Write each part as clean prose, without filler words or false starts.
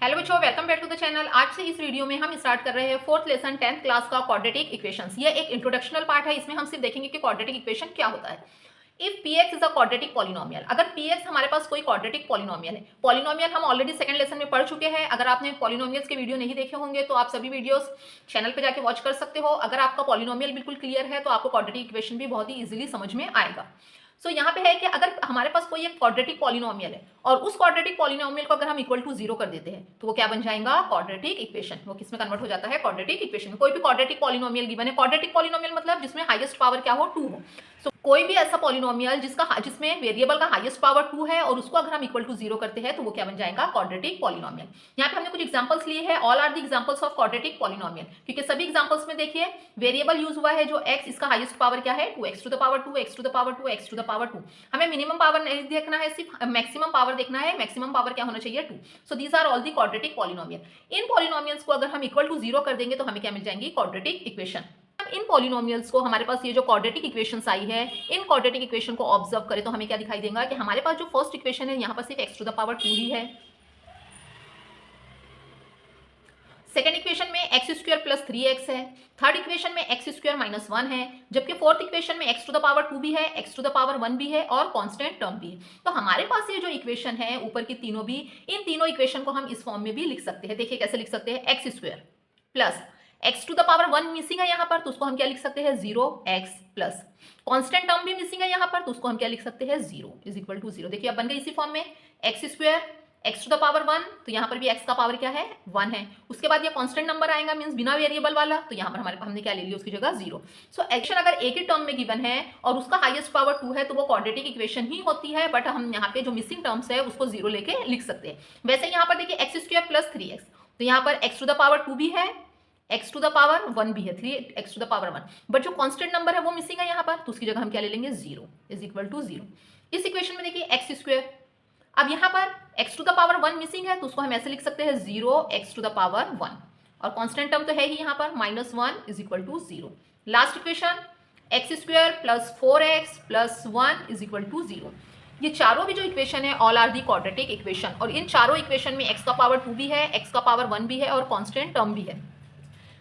Hello बच्चों, welcome back to the channel. आज से इस वीडियो में हम स्टार्ट कर रहे हैं फोर्थ लेसन 10th क्लास का क्वाड्रेटिक इक्वेशंस। ये एक इंट्रोडक्शनल पार्ट है। इसमें हम सिर्फ देखेंगे कि क्वाड्रेटिक इक्वेशन क्या होता है। If px is a quadratic polynomial, अगर px हमारे पास कोई क्वाड्रेटिक पॉलिनोमियल है। पॉलिनोमियल हम ऑलरेडी सेकंड लेसन में पढ़ चुके हैं। अगर आपने पॉलिनोमियल्स के वीडियो नहीं देखे होंगे तो आप सभी वीडियोस चैनल पे जाके वॉच कर सकते हो। अगर आपका पॉलिनोमियल बिल्कुल क्लियर है तो आपको क्वाड्रेटिक इक्वेशन भी बहुत ही इजीली समझ में आएगा। सो यहाँ पे है कि अगर हमारे पास कोई एक क्वाड्रेटिक पॉलिनोमियल है और उस क्वाड्रेटिक पॉलिनोमियल को अगर हम इक्वल टू 0 कर देते हैं तो वो क्या बन जाएगा? Quadratic equation. वो किस में कन्वर्ट हो जाता है? क्वाड्रेटिक इक्वेशन में। कोई भी क्वाड्रेटिक पॉलिनोमियल गिवन है, क्वाड्रेटिक पॉलिनोमियल मतलब जिसमें हाईएस्ट पावर क्या हो? 2 हो। सो कोई भी ऐसा पॉलिनोमियल जिसमें वेरिएबल का हाईएस्ट पावर 2 है और उसको अगर हम इक्वल टू 0 करते हैं तो वो क्या बन जाएगा? Quadratic polynomial. यहाँ पे हमने कुछ एग्जांपल्स लिए हैं। All are the examples of quadratic polynomial, क्योंकि सभी एग्जांपल्स में देखिए वेरिएबल यूज हुआ है जो x, इसका हाईएस्ट पावर क्या है? 2, x to the power 2, x to the power 2, x to the power 2। हमें मिनिमम पावर नहीं देखना है, सिर्फ मैक्सिमम पावर देखना है। मैक्सिमम पावर क्या होना चाहिए? 2। So these are all the quadratic polynomial. इन पॉलिनोमियल्स को अगर हम इक्वल टू 0 कर देंगे तो हमें क्या मिल जाएंगी? Quadratic equation. इन पॉलिनोमियल्स को हमारे पास ये जो क्वाड्रेटिक इक्वेशंस आई है, इन क्वाड्रेटिक इक्वेशन को ऑब्जर्व करें तो हमें क्या दिखाई देगा कि हमारे पास जो फर्स्ट इक्वेशन है यहाँ पर सिर्फ x टू द पावर 2 ही है। सेकेंड इक्वेशन में एक्स स्क्वायर प्लस 3x है। थर्ड इक्वेशन में एक्स स्क्वायर माइनस 1 है। जबकि फोर्थ इक्वेशन में एक्स टू द पावर 2 भी है, एक्स टू द पावर 1 भी है और कांस्टेंट टर्म भी है। तो हमारे पास ये जो इक्वेशन है ऊपर की तीनों भी, इन तीनों इक्वेशन को हम इस फॉर्म में भी लिख सकते हैं। देखिए कैसे लिख सकते हैं? X square plus x to the power 1 missing है यहाँ पर, तो उसको हम क्या लिख सकते हैं? 0x प्लस कांस्टेंट टर्म भी मिसिंग है यहाँ पर, तो उसको हम क्या लिख सकते हैं? 0 इज इक्वल टू 0। देखिए अब बन गई इसी फॉर्म में x square x to the power 1, तो यहाँ पर भी x का पावर क्या है? 1 है। उसके बाद ये कांस्टेंट नंबर आएगा, मींस बिना वेरिएबल वाला, तो यहाँ पर हमने क्या ले लिया उसकी जगह? 0। सो एक्शन अगर एक ही टर्म में गिवन है और उसका हाईएस्ट पावर 2 है तो वो क्वाड्रेटिक इक्वेशन ही होती है। बट हम यहाँ पे जो मिसिंग टर्म्स है उसको 0 लेके लिख सकते हैं। वैसे यहाँ पर देखिए एक्स स्क्वायर प्लस 3x, तो यहाँ पर एक्स टू द पावर 2 भी है, x टू द पावर 1 भी है, 3x to the power 1, but जो कांस्टेंट नंबर है वो मिसिंग है यहाँ पर, तो उसकी जगह हम क्या ले लेंगे? 0 इज इक्वल टू 0। इस इक्वेशन में देखिए एक्स स्क्वायर, अब यहाँ पर x to the power 1 missing है, तो उसको हम ऐसे लिख सकते हैं 0x टू द पावर 1, और कांस्टेंट टर्म तो है ही यहाँ पर -1 is equal to 0। Last equation x square plus 4x plus 1 is equal to 0। ये चारों भी जो इक्वेशन है all are the quadratic equation, और इन चारों इक्वेशन में x का पावर 2 भी है, x का पावर 1 भी है और कांस्टेंट टर्म भी है।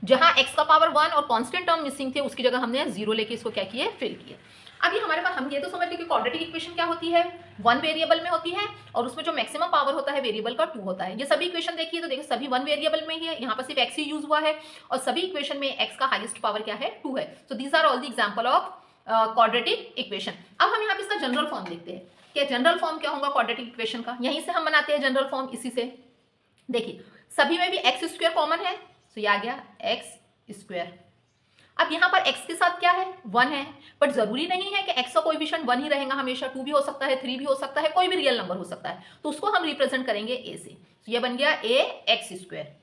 जहां x का पावर 1 और कांस्टेंट टर्म मिसिंग थे उसकी जगह हमने 0 लेके इसको क्या किए? फिल किए। अभी हमारे पास हम ये तो समझ लें कि क्वाड्रेटिक इक्वेशन क्या होती है? 1 वेरिएबल में होती है और उसमें जो मैक्सिमम पावर होता है वेरिएबल का 2 होता है। ये सभी इक्वेशन देखिए तो देखिए सभी 1 वेरिएबल में ही है, यहाँ पर सिर्फ x ही यूज हुआ है और सभी इक्वेशन में x का हाईएस्ट पावर क्या है? 2 है। So these are all the example of quadratic equation. अब हम यहाँ पे इसका जनरल फॉर्म देखते हैं कि जनरल फॉर्म क्या होगा क्वाड्रेटिक इक्वेशन का। यहीं से हम बनाते हैं जनरल फॉर्म, इसी से। देखिए सभी में भी एक्स स्क्वायर कॉमन है, तो ये आ गया एक्स स्क्वायर। अब यहाँ पर x के साथ क्या है? 1 है, बट जरूरी नहीं है कि x का कोएफिशिएंट 1 ही रहेगा हमेशा। 2 भी हो सकता है, 3 भी हो सकता है, कोई भी रियल नंबर हो सकता है, तो उसको हम रिप्रेजेंट करेंगे a से। तो ये बन गया a x square.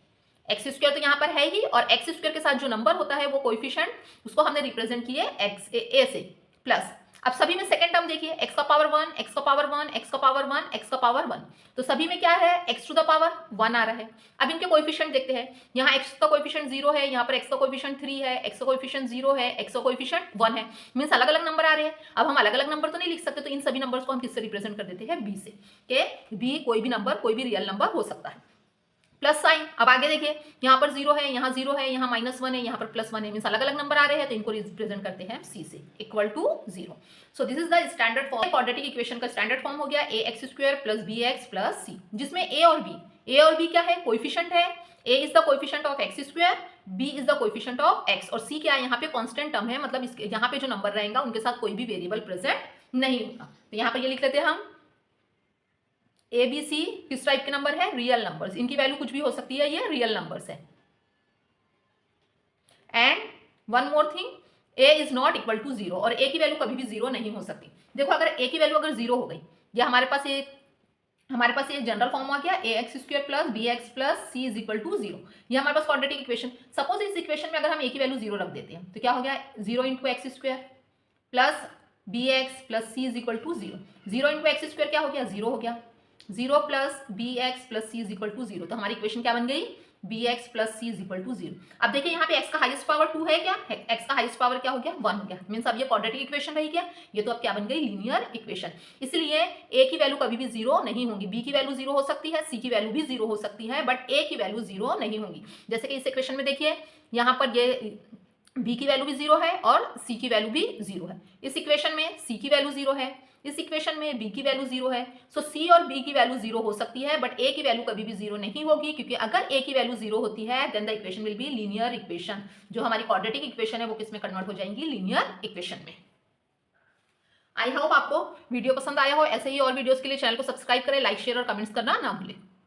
X square तो यहाँ पर है ही, और एक्स स्क्वायर के साथ जो नंबर होता है वो कोएफिशिएंट, उसको हमने रिप्रेजेंट किए a से। प्लस अब सभी में सेकंड टर्म देखिए x का पावर 1, x का पावर 1, x का पावर 1, x का पावर 1, तो सभी में क्या है? x टू द पावर 1 आ रहा है। अब इनके कोएफिशिएंट देखते हैं। यहाँ x का कोएफिशिएंट 0 है, यहाँ पर x का कोएफिशिएंट 3 है, x का कोएफिशिएंट 0 है, x का कोएफिशिएंट 1 है, मींस अलग अलग नंबर आ रहे हैं। अब हम अलग अलग नंबर तो नहीं लिख सकते, तो इन सभी नंबर्स को हम किससे रिप्रेजेंट कर देते हैं? b से, कि b कोई भी नंबर, कोई भी रियल नंबर हो सकता है। प्लस साइन, अब आगे देखिए यहाँ पर 0 है, यहाँ 0 है, यहाँ -1 है, यहाँ पर +1 है, मींस अलग अलग नंबर आ रहे हैं, तो इनको रिप्रेजेंट करते हैं c से, equal to 0। So this is the standard form. Quadratic equation का स्टैंडर्ड फॉर्म हो गया ax square plus bx plus c, जिसमें a और b क्या है? कोएफिशिएंट है। a is the coefficient of x square, b is the coefficient of x, और c क्या है? यहाँ पे कांस्टेंट टर्म है, मतलब इसके यहाँ पे जो नंबर रहेगा उनके साथ कोई भी वेरिएबल प्रेजेंट नहीं होगा। तो यहाँ पर ये लिख लेते हैं हम ए बी सी किस टाइप के नंबर है? Real numbers. इनकी वैल्यू कुछ भी हो सकती है, ये रियल नंबर्स है। And one more thing, a is not equal to 0, और a की वैल्यू कभी भी 0 नहीं हो सकती। देखो अगर a की वैल्यू अगर 0 हो गई, या हमारे पास ये जनरल फॉर्म आ गया ax square plus bx plus c is equal to 0। ये हमारे पास क्वाड्रेटिक इक्वेशन। सपोज इस इक्वेशन में अगर हम a की वैल्यू 0 रख देते हैं तो क्या हो गया? 0 into x square plus bx plus c is equal to 0। 0 into x square क्या हो गया? 0 हो गया। 0 plus bx plus c is equal to 0, तो हमारी इक्वेशन क्या बन गई? B x plus c is equal to 0। अब देखिए यहाँ पे x का हाईएस्ट पावर 2 है क्या, x का हाईएस्ट पावर क्या हो गया 1 हो गया, मीन्स अब ये क्वाड्रेटिक इक्वेशन रही क्या, ये तो अब क्या बन गई लीनियर इक्वेशन। इसलिए a की वैल्यू कभी भी 0 नहीं होगी, b की वैल्यू 0 हो सकती है, c की वैल्यू भी 0 हो सकती है, बट a की वैल्यू 0 नहीं होगी। जैसे कि इस इक्वेशन में देखिए यहाँ पर ये b की वैल्यू भी 0 है और c की वैल्यू भी 0 है, इस इक्वेशन में c की वैल्यू 0 है, इस इक्वेशन में b की वैल्यू 0 है। सो c और b की वैल्यू 0 हो सकती है, बट a की वैल्यू कभी भी 0 नहीं होगी, क्योंकि अगर a की वैल्यू 0 होती है then the equation will be linear equation. जो हमारी क्वाड्रेटिक इक्वेशन है वो किस में कन्वर्ट हो जाएंगी, लीनियर इक्वेशन में। आई होप आपको वीडियो पसंद आया हो। ऐसे ही और वीडियोस के लिए चैनल को सब्सक्राइब करें, लाइक शेयर और कमेंट्स करना ना भूलें।